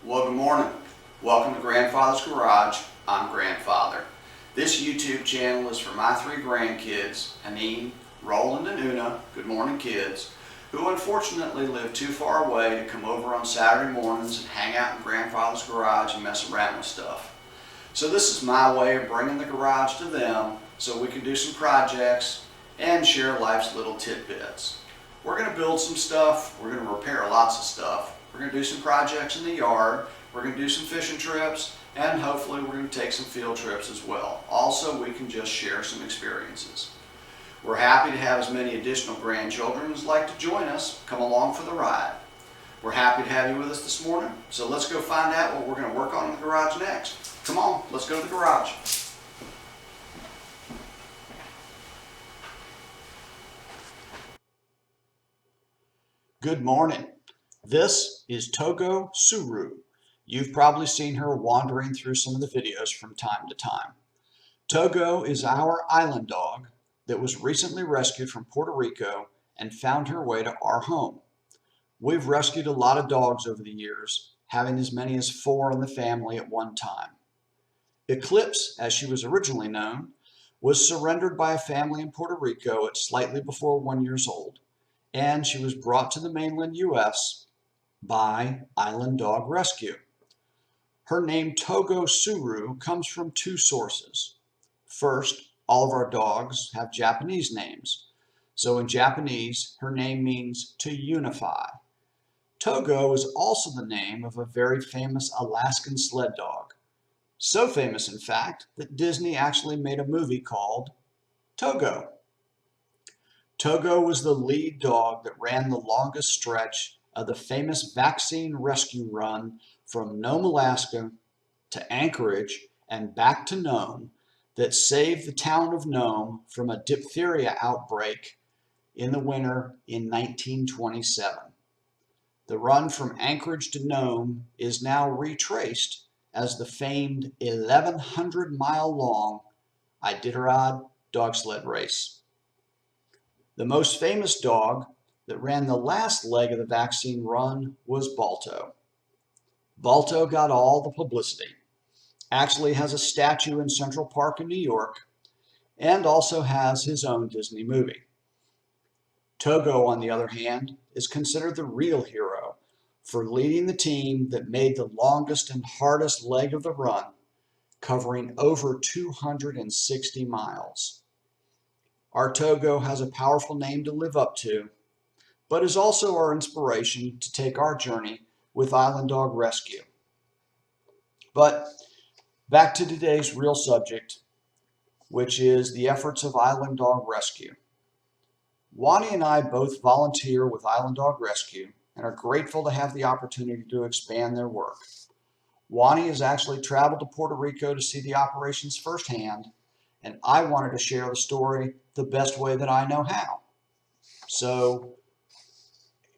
Well, good morning. Welcome to Grandfather's Garage. I'm Grandfather. This YouTube channel is for my three grandkids, Anine, Roland, and Una, good morning kids, who unfortunately live too far away to come over on Saturday mornings and hang out in Grandfather's Garage and mess around with stuff. So this is my way of bringing the garage to them so we can do some projects and share life's little tidbits. We're going to build some stuff, we're going to repair lots of stuff, we're going to do some projects in the yard, we're going to do some fishing trips, and hopefully we're going to take some field trips as well. Also, we can just share some experiences. We're happy to have as many additional grandchildren as like to join us, come along for the ride. We're happy to have you with us this morning, so let's go find out what we're going to work on in the garage next. Come on, let's go to the garage. Good morning. This is Togo Suru. You've probably seen her wandering through some of the videos from time to time. Togo is our island dog that was recently rescued from Puerto Rico and found her way to our home. We've rescued a lot of dogs over the years, having as many as 4 in the family at one time. Eclipse, as she was originally known, was surrendered by a family in Puerto Rico at slightly before 1 year old, and she was brought to the mainland U.S. by Island Dog Rescue. Her name Togo Suru comes from 2 sources. First, all of our dogs have Japanese names. So in Japanese, her name means to unify. Togo is also the name of a very famous Alaskan sled dog. So famous, in fact, that Disney actually made a movie called Togo. Togo was the lead dog that ran the longest stretch of the famous vaccine rescue run from Nome, Alaska to Anchorage and back to Nome that saved the town of Nome from a diphtheria outbreak in the winter in 1927. The run from Anchorage to Nome is now retraced as the famed 1,100-mile-long Iditarod dog sled race. The most famous dog that ran the last leg of the vaccine run was Balto. Balto got all the publicity, actually has a statue in Central Park in New York, and also has his own Disney movie. Togo, on the other hand, is considered the real hero for leading the team that made the longest and hardest leg of the run, covering over 260 miles. Our Togo has a powerful name to live up to, but is also our inspiration to take our journey with Island Dog Rescue. But back to today's real subject, which is the efforts of Island Dog Rescue. Wani and I both volunteer with Island Dog Rescue and are grateful to have the opportunity to expand their work. Wani has actually traveled to Puerto Rico to see the operations firsthand, and I wanted to share the story the best way that I know how. So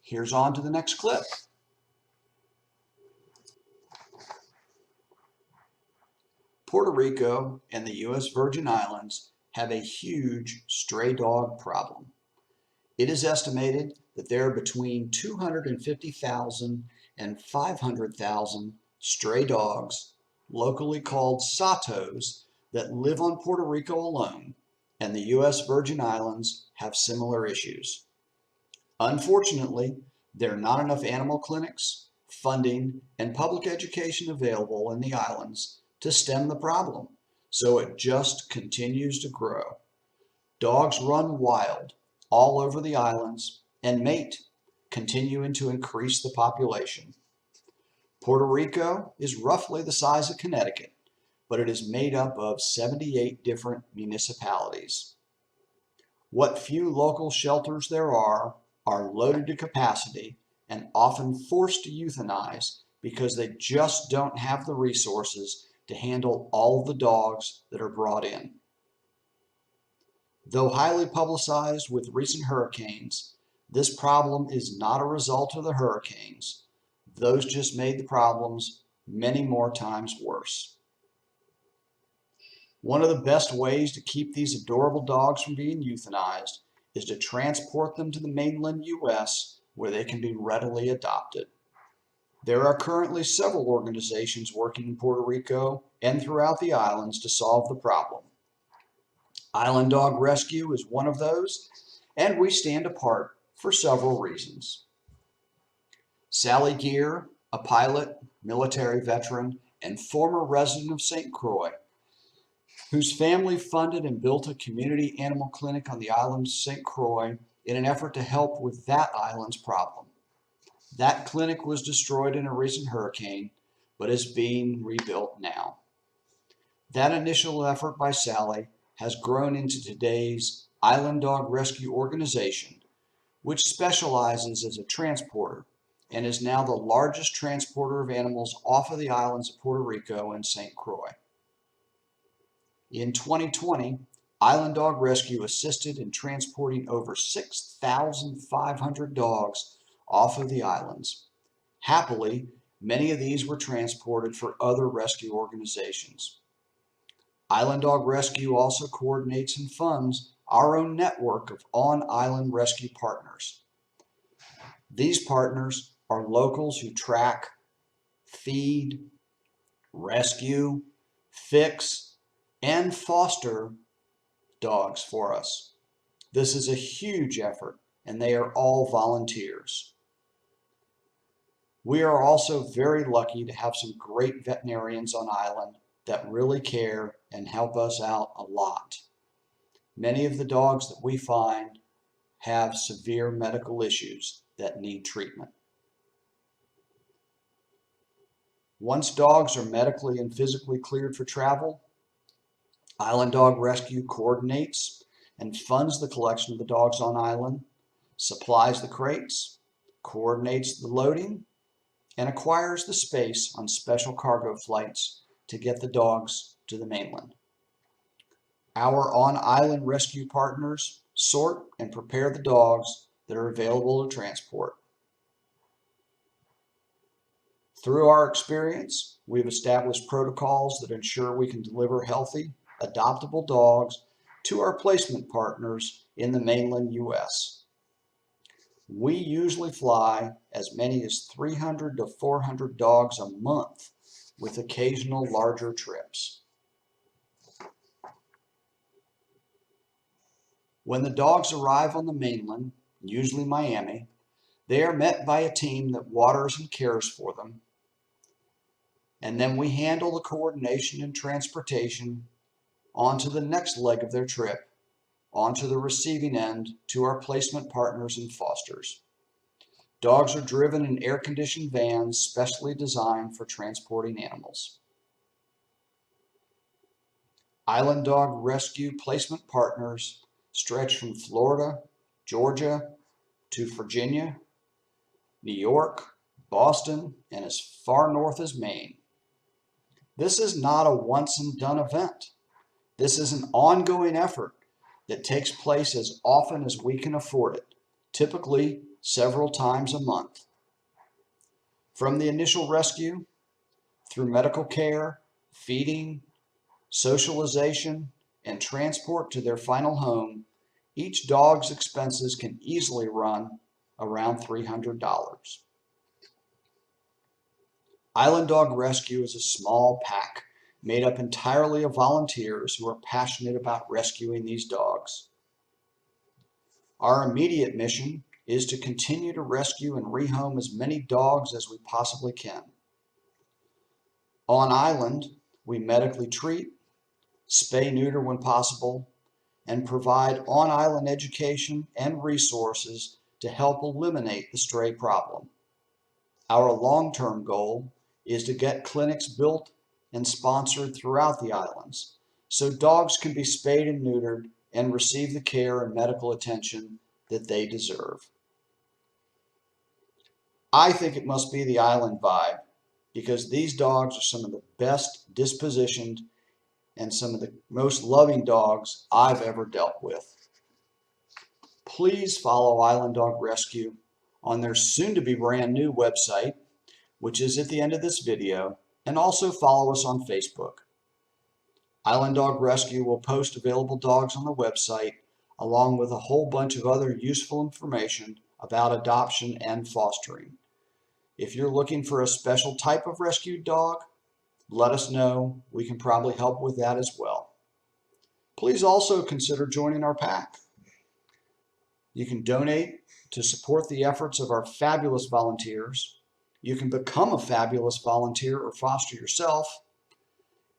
here's on to the next clip. Puerto Rico and the U.S. Virgin Islands have a huge stray dog problem. It is estimated that there are between 250,000 and 500,000 stray dogs, locally called satos, that live on Puerto Rico alone, and the U.S. Virgin Islands have similar issues. Unfortunately, there are not enough animal clinics, funding, and public education available in the islands to stem the problem, so it just continues to grow. Dogs run wild all over the islands and mate, continuing to increase the population. Puerto Rico is roughly the size of Connecticut, but it is made up of 78 different municipalities. What few local shelters there are loaded to capacity and often forced to euthanize because they just don't have the resources to handle all of the dogs that are brought in. Though highly publicized with recent hurricanes, this problem is not a result of the hurricanes. Those just made the problems many more times worse. One of the best ways to keep these adorable dogs from being euthanized is to transport them to the mainland U.S. where they can be readily adopted. There are currently several organizations working in Puerto Rico and throughout the islands to solve the problem. Island Dog Rescue is one of those, and we stand apart for several reasons. Sally Gear, a pilot, military veteran, and former resident of St. Croix, whose family funded and built a community animal clinic on the island of St. Croix in an effort to help with that island's problem. That clinic was destroyed in a recent hurricane, but is being rebuilt now. That initial effort by Sally has grown into today's Island Dog Rescue Organization, which specializes as a transporter and is now the largest transporter of animals off of the islands of Puerto Rico and St. Croix. In 2020, Island Dog Rescue assisted in transporting over 6,500 dogs off of the islands. Happily, many of these were transported for other rescue organizations. Island Dog Rescue also coordinates and funds our own network of on-island rescue partners. These partners are locals who track, feed, rescue, fix, and foster dogs for us. This is a huge effort, and they are all volunteers. We are also very lucky to have some great veterinarians on island that really care and help us out a lot. Many of the dogs that we find have severe medical issues that need treatment. Once dogs are medically and physically cleared for travel, Island Dog Rescue coordinates and funds the collection of the dogs on island, supplies the crates, coordinates the loading, and acquires the space on special cargo flights to get the dogs to the mainland. Our on-island rescue partners sort and prepare the dogs that are available to transport. Through our experience, we've established protocols that ensure we can deliver healthy, adoptable dogs to our placement partners in the mainland U.S. We usually fly as many as 300 to 400 dogs a month with occasional larger trips. When the dogs arrive on the mainland, usually Miami, they are met by a team that waters and cares for them, and then we handle the coordination and transportation onto the next leg of their trip, onto the receiving end to our placement partners and fosters. Dogs are driven in air-conditioned vans specially designed for transporting animals. Island Dog Rescue placement partners stretch from Florida, Georgia, to Virginia, New York, Boston, and as far north as Maine. This is not a once and done event. This is an ongoing effort that takes place as often as we can afford it, typically several times a month. From the initial rescue, through medical care, feeding, socialization, and transport to their final home, each dog's expenses can easily run around $300. Island Dog Rescue is a small pack made up entirely of volunteers who are passionate about rescuing these dogs. Our immediate mission is to continue to rescue and rehome as many dogs as we possibly can. On island, we medically treat, spay neuter when possible, and provide on-island education and resources to help eliminate the stray problem. Our long-term goal is to get clinics built and sponsored throughout the islands so dogs can be spayed and neutered and receive the care and medical attention that they deserve. I think it must be the island vibe, because these dogs are some of the best dispositioned and some of the most loving dogs I've ever dealt with. Please follow Island Dog Rescue on their soon-to-be brand new website, which is at the end of this video, and also follow us on Facebook. Island Dog Rescue will post available dogs on the website, along with a whole bunch of other useful information about adoption and fostering. If you're looking for a special type of rescued dog, let us know. We can probably help with that as well. Please also consider joining our pack. You can donate to support the efforts of our fabulous volunteers. You can become a fabulous volunteer or foster yourself.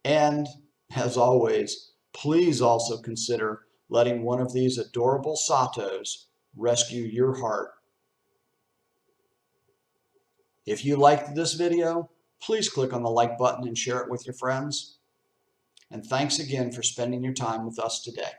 And as always, please also consider letting one of these adorable Satos rescue your heart. If you liked this video, please click on the like button and share it with your friends. And thanks again for spending your time with us today.